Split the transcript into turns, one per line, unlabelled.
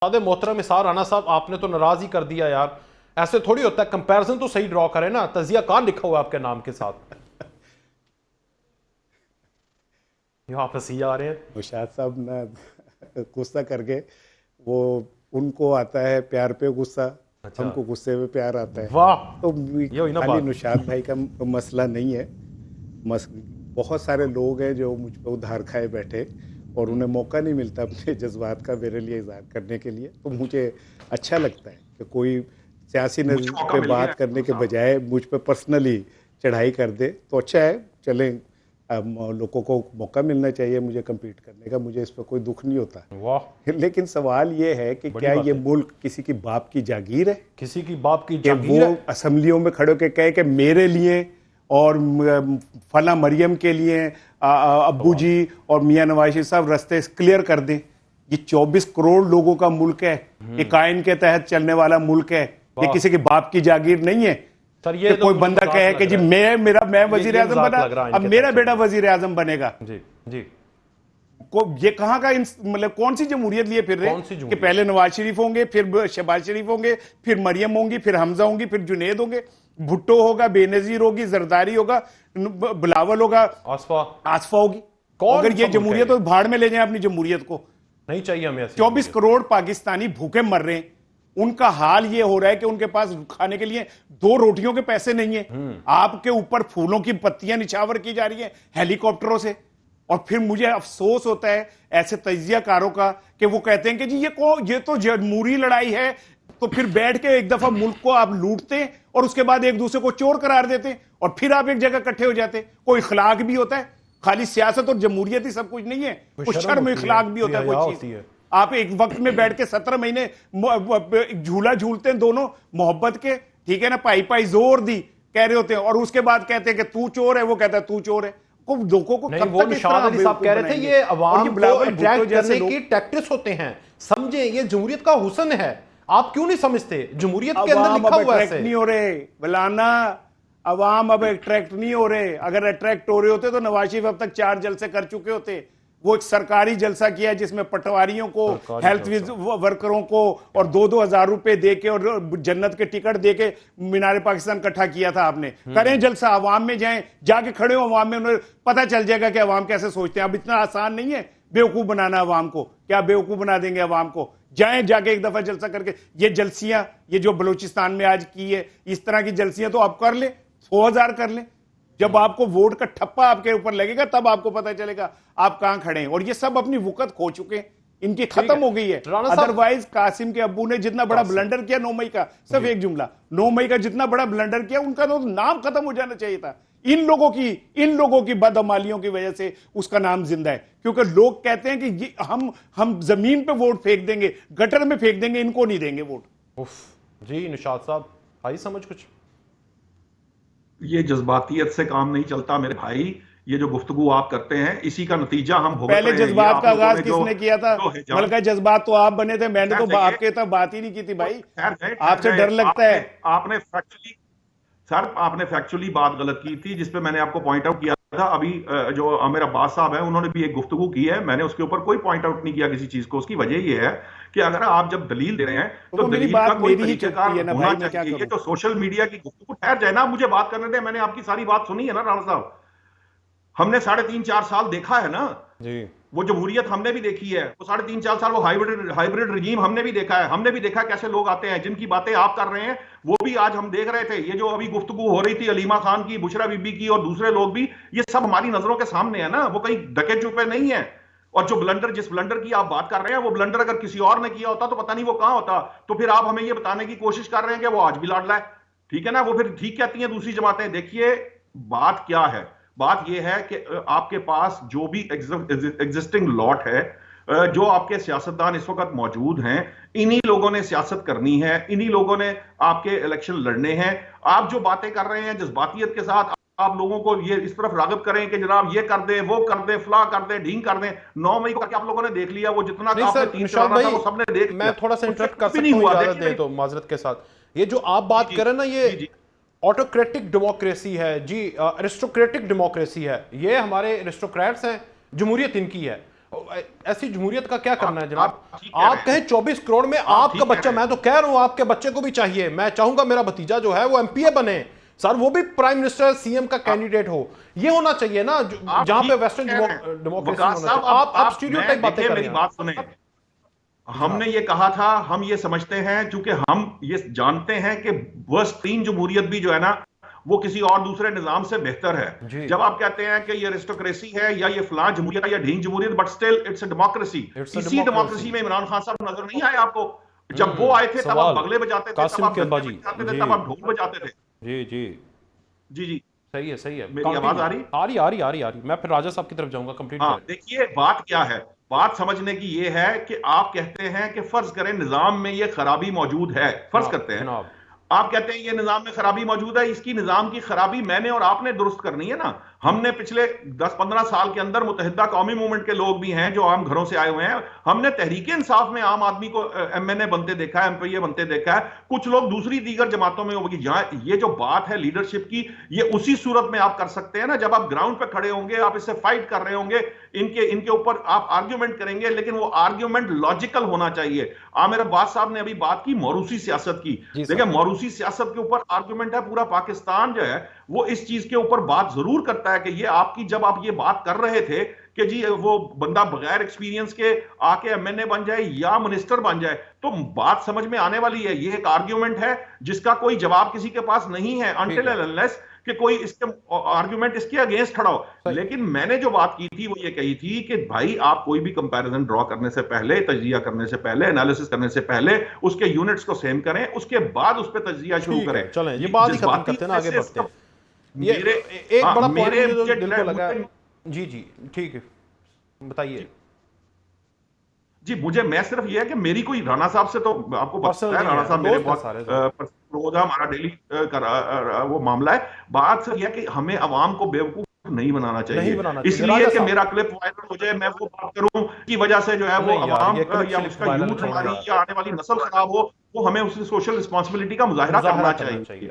मोहतरम इसार राना साहब, आपने तो नाराज ही कर दिया यार। ऐसे थोड़ी होता है, कंपैरिजन तो सही ड्रॉ करें ना। तजिया कहां लिखा हुआ है आपके नाम के साथ? आप हंसी आ रहे हैं।
मुशाद साहब ना गुस्सा करके, वो उनको आता है प्यार पे गुस्सा,
अच्छा,
हमको गुस्से पे प्यार आता है।
वाह,
तो
ये हुई ना
खाली
बात।
नुशाद भाई का मसला नहीं है। बहुत सारे लोग हैं जो मुझ पर उधार खाए बैठे और उन्हें मौका नहीं मिलता अपने जज्बात का मेरे लिए इजहार करने के लिए। तो मुझे अच्छा लगता है कि कोई सियासी
मुझे
नज़रिए
मौका
पे
मिल
बात
गया
करने के
साहब।
बजाय मुझ पे पर्सनली चढ़ाई कर दे तो अच्छा है। चलें, लोगों को मौका मिलना चाहिए मुझे कम्पीट करने का, मुझे इस पर कोई दुख नहीं होता।
वाह,
लेकिन सवाल ये है कि
बड़ी
क्या
बात
ये
है।
मुल्क किसी की बाप की जागीर है
किसी की बाप की
कि
जागीर
वो
है?
असम्बलियों में खड़े होकर कहे कि मेरे लिए और फला मरियम के लिए अब्बू जी और मियां नवाज शरीफ साहब रास्ते क्लियर कर दें। ये 24 करोड़ लोगों का मुल्क है, ये कायन के तहत चलने वाला मुल्क है, ये
वाह।
किसी के बाप की जागीर नहीं है
सर ये
कि
तो
कोई
मुझे
बंदा
मजाक
कहे
लग
कि जी
रहा है।
मैं वजीर
ये
आजम
मजाक
बना,
लग रहा है
अब
इनके
मेरा
तरफ
बेटा
से।
वजीर आजम बनेगा।
जी जी।
ये कहाँ का मतलब कौन सी जमहूरियत लिए फिर रहे
कौन सी
कि
जमहूरियत?
पहले नवाज शरीफ होंगे, फिर शहबाज शरीफ होंगे, फिर मरियम होंगी, फिर हमजा होंगी, फिर जुनेद होंगे, भुट्टो होगा, बेनजीर होगी, जरदारी होगा, बिलावल होगा,
आसफा।
आसफा होगी।
कौन
अगर ये
सा मुल्क है
जमहूरियत
ये?
तो भाड़ में ले जाए अपनी जमहूरियत को।
नहीं चाहिए हमें ऐसी
24
जमहूरियत।
करोड़ पाकिस्तानी भूखे मर रहे हैं। उनका हाल ये हो रहा है कि उनके पास खाने के लिए 2 रोटियों के पैसे नहीं है। आपके ऊपर फूलों की पत्तियां निछावर की जा रही हैं हेलीकॉप्टरों से। और फिर मुझे अफसोस होता है ऐसे तजियाकारों का कि वो कहते हैं कि जी ये तो जमहूरी लड़ाई है। तो फिर बैठ के एक दफा मुल्क को आप लूटते हैं और उसके बाद एक दूसरे को चोर करार देते हैं और फिर आप एक जगह इकट्ठे हो जाते हैं। कोई इखलाक भी होता है, खाली सियासत और जमहूरियत ही सब कुछ नहीं है, कुछ शर्म इखलाक भी होता है, कोई चीज। आप एक वक्त में बैठ के 17 महीने झूला झूलते हैं दोनों मोहब्बत के, ठीक है ना, पाई पाई जोर दी कह रहे होते हैं और उसके बाद कहते हैं कि तू चोर है, वो कहता है तू चोर है। लोगों को
नहीं, वो निशाद अली साहब कह रहे थे ये अवाम को अट्रैक्ट करने की टैक्टिक्स होते हैं। समझे, ये जमहूरियत का हुस्न है। आप क्यों नहीं समझते? जमहूरियत के अंदर लिखा हुआ है ऐसे।
नहीं हो रहे बलाना, अवाम अब अट्रैक्ट नहीं हो रहे। अगर अट्रैक्ट हो रहे होते तो नवाज शरीफ अब तक 4 जलसे कर चुके होते। वो एक सरकारी जलसा किया जिसमें पटवारियों को, हेल्थ वर्करों को और 2-2 हजार रुपए दे के और जन्नत के टिकट दे के मीनार पाकिस्तान इकट्ठा किया था आपने। करें जलसा, अवाम में जाएं, जाके खड़े हो अवाम में, उन्हें पता चल जाएगा कि अवाम कैसे सोचते हैं। अब इतना आसान नहीं है बेवकूफ बनाना अवाम को। क्या बेवकूफ बना देंगे अवाम को? जाएं जाके एक दफा जलसा करके। ये जलसियां, ये जो बलूचिस्तान में आज की है, इस तरह की जलसियां तो आप कर ले, 100 हजार कर ले। जब आपको वोट का ठप्पा आपके ऊपर लगेगा तब आपको पता चलेगा आप कहां खड़े हैं। और ये सब अपनी वुकत खो चुके हैं, इनकी खत्म हो गई है। अदरवाइज कासिम के अब्बू ने जितना बड़ा ब्लंडर किया 9 मई का, सिर्फ एक जुमला, 9 मई का जितना बड़ा ब्लंडर किया, उनका तो नाम खत्म हो जाना चाहिए था। इन लोगों की बदअमालियों की वजह से उसका नाम जिंदा है। क्योंकि लोग कहते हैं कि ये हम जमीन पे वोट फेंक देंगे, गटर में फेंक देंगे, इनको नहीं देंगे वोट।
जी निशाद साहब, आई समझ कुछ?
ये जज्बातियत से काम नहीं चलता मेरे भाई। ये जो गुफ्तगू आप करते हैं इसी का नतीजा हम भुगत
पहले
रहे हैं।
जज्बात का आगाज किसने किया था? बल्कि जज्बात तो आप बने थे, मैंने तो आपके तब बात ही नहीं की थी भाई। आपसे डर लगता है।
आपने फैक्चुअली बात गलत की थी, जिसपे मैंने आपको पॉइंट आउट किया था। अभी जो आमिर अब्बास साहब हैं उन्होंने भी एक गुफ्तगू की है, मैंने उसके ऊपर कोई पॉइंट आउट नहीं किया किसी चीज को। उसकी वजह यह है कि अगर आप जब दलील दे रहे हैं तो दलील का कोई तरीकेकार होना चाहिए। ये जो सोशल मीडिया की गुफ्तगू, ठहर जाए ना, मुझे बात करने दें। मैंने आपकी सारी बात सुनी है ना राणा साहब। हमने 3.5-4 साल देखा है ना
जी।
वो जमहूरियत हमने भी देखी है। वो 3.5-4 साल वो हाइब्रिड रिजीम हमने भी देखा है। हमने भी देखा कैसे लोग आते हैं, जिनकी बातें आप कर रहे हैं वो भी आज हम देख रहे थे। ये जो अभी गुफ्तगू हो रही थी अलीमा खान की, बुशरा बीबी की और दूसरे लोग भी, ये सब हमारी नजरों के सामने है ना। वो कहीं ढके छुपे नहीं है। और जो जिस ब्लंडर की आप बात कर रहे हैं, वो ब्लंडर अगर किसी और ने किया होता तो पता नहीं वो कहां होता। तो फिर आप हमें ये बताने की कोशिश कर रहे हैं कि वो आज भी लाडला है, ठीक है ना। वो फिर ठीक कहती हैं दूसरी जमातें। देखिए बात क्या है, बात यह है कि आपके पास जो भी एग्जिस्टिंग लॉट है, जो आपके सियासतदान इस वक्त मौजूद हैं, इन्हीं लोगों ने सियासत करनी है, इन्हीं लोगों ने आपके इलेक्शन लड़ने हैं। आप जो बातें कर रहे हैं जज्बातियत के साथ, आप लोगों को ये इस तरफ रागब करें कि जनाब ये कर दे, वो कर दे, फला कर दे, ढींग कर दे। 9 मई को आप लोगों ने देख लिया, वो जितना आपने 3 चलाना था वो सबने देख लिया।
मैं थोड़ा सा इंटरप्ट कर सकता हूं, इजाजत दें तो माजरत के साथ। ये जो आप बात करें ना, ये ऑटोक्रेटिक डेमोक्रेसी है जी, एरिस्टोक्रेटिक डेमोक्रेसी है। ये हमारे एरिस्टोक्रेट्स हैं, जमहूरियत इनकी है। ऐसी जमहूरियत का क्या करना है जनाब?
ठीक कह रहे
आप
हैं।
कहें 24 करोड़ में आपका
ठीक कह
बच्चा,
रहे
मैं तो कह रहा हूं आपके बच्चे को भी चाहिए, मैं चाहूंगा मेरा भतीजा जो है वो एमपीए बने सर, वो भी प्राइम मिनिस्टर सीएम का कैंडिडेट हो। ये होना चाहिए ना जहां पे वेस्टर्न डेमोक्रेसी होना चाहिए। आप स्टीरियोटाइप बातें कर रहे
मेरी
हैं।
बात सुने, हमने ये कहा था, हम ये समझते हैं, क्योंकि हम ये जानते हैं कि वर्स्ट 3 जमहूरियत भी जो है ना वो किसी और दूसरे निजाम से बेहतर है। जब आप कहते हैं कि ये एरिस्टोक्रेसी है या ये फलां जमहूरियत या ढींग जमहूरियत, but still it's a democracy. इसी डेमोक्रेसी में इमरान खान साहब नजर नहीं आए आपको? जब वो आए थे तब आप बगले बजाते थे, तब आप डंडे बजाते थे, तब आप ढोल बजाते थे।
जी जी
जी जी,
सही है, सही है।
मेरी आवाज आ रही?
आ रही। मैं फिर राजा साहब की तरफ जाऊंगा, कंप्लीट
हाँ,
करें।
देखिए बात क्या है, बात समझने की ये है कि आप कहते हैं कि फर्ज करें निजाम में ये खराबी मौजूद है, फर्ज करते हैं
जनाब,
आप कहते हैं ये निजाम में खराबी मौजूद है, इसकी निजाम की खराबी मैंने और आपने दुरुस्त करनी है ना। हमने पिछले 10-15 साल के अंदर मुत्तहिदा कौमी मूवमेंट के लोग भी हैं जो आम घरों से आए हुए हैं, हमने तहरीक इंसाफ में आम आदमी को एमएनए बनते देखा है, एमपीए बनते देखा है, कुछ लोग दूसरी दीगर जमातों में होगी। यहाँ ये जो बात है लीडरशिप की, ये उसी सूरत में आप कर सकते हैं ना जब आप ग्राउंड पे खड़े होंगे, आप इससे फाइट कर रहे होंगे, इनके ऊपर आप आर्ग्यूमेंट करेंगे, लेकिन वो आर्ग्यूमेंट लॉजिकल होना चाहिए। आमिर अब्बास साहब ने अभी बात की मौरूसी सियासत की, देखिए मौरूसी सियासत के ऊपर आर्गुमेंट है, पूरा पाकिस्तान जो है वो इस चीज के ऊपर बात जरूर करता है कि ये आपकी, जब आप ये बात कर रहे थे कि जी वो बंदा बगैर एक्सपीरियंस के आके एमएनए बन जाए या मिनिस्टर बन जाए, तो बात समझ में आने वाली है। ये एक आर्ग्यूमेंट है जिसका कोई जवाब किसी के पास नहीं है अनटिल एंड अनलेस कि कोई इसके आर्गुमेंट इसके अगेंस्ट खड़ा हो। लेकिन मैंने जो बात की थी वो ये कही थी कि भाई आप कोई भी कंपैरिजन ड्रॉ करने से पहले, तजिया करने से पहले, एनालिसिस करने से पहले उसके यूनिट्स को सेम करें, उसके बाद उस पर तजिया शुरू करें।
चलें ये बात ही खत्म करते हैं ना, आगे बढ़ते हैं। ये एक बड़ा पॉइंट जो दिल को लगा। जी जी ठीक है, बताइए
जी। मुझे मैं सिर्फ ये है कि मेरी कोई राणा साहब से तो आपको पता है, राणा साहब मेरे बहुत क्लोज है, हमारा डेली वो मामला है। बात सिर्फ यह है कि हमें अवाम को बेवकूफ नहीं बनाना चाहिए, इसलिए कि मेरा क्लिप वायरल हो जाए, मैं वो बात करूं की वजह से जो है वो अवाम या उसका यूथ हमारी या आने वाली नस्ल खराब हो, वो हमें उसकी सोशल रिस्पॉन्सिबिलिटी का मुजाहिरा करना चाहिए।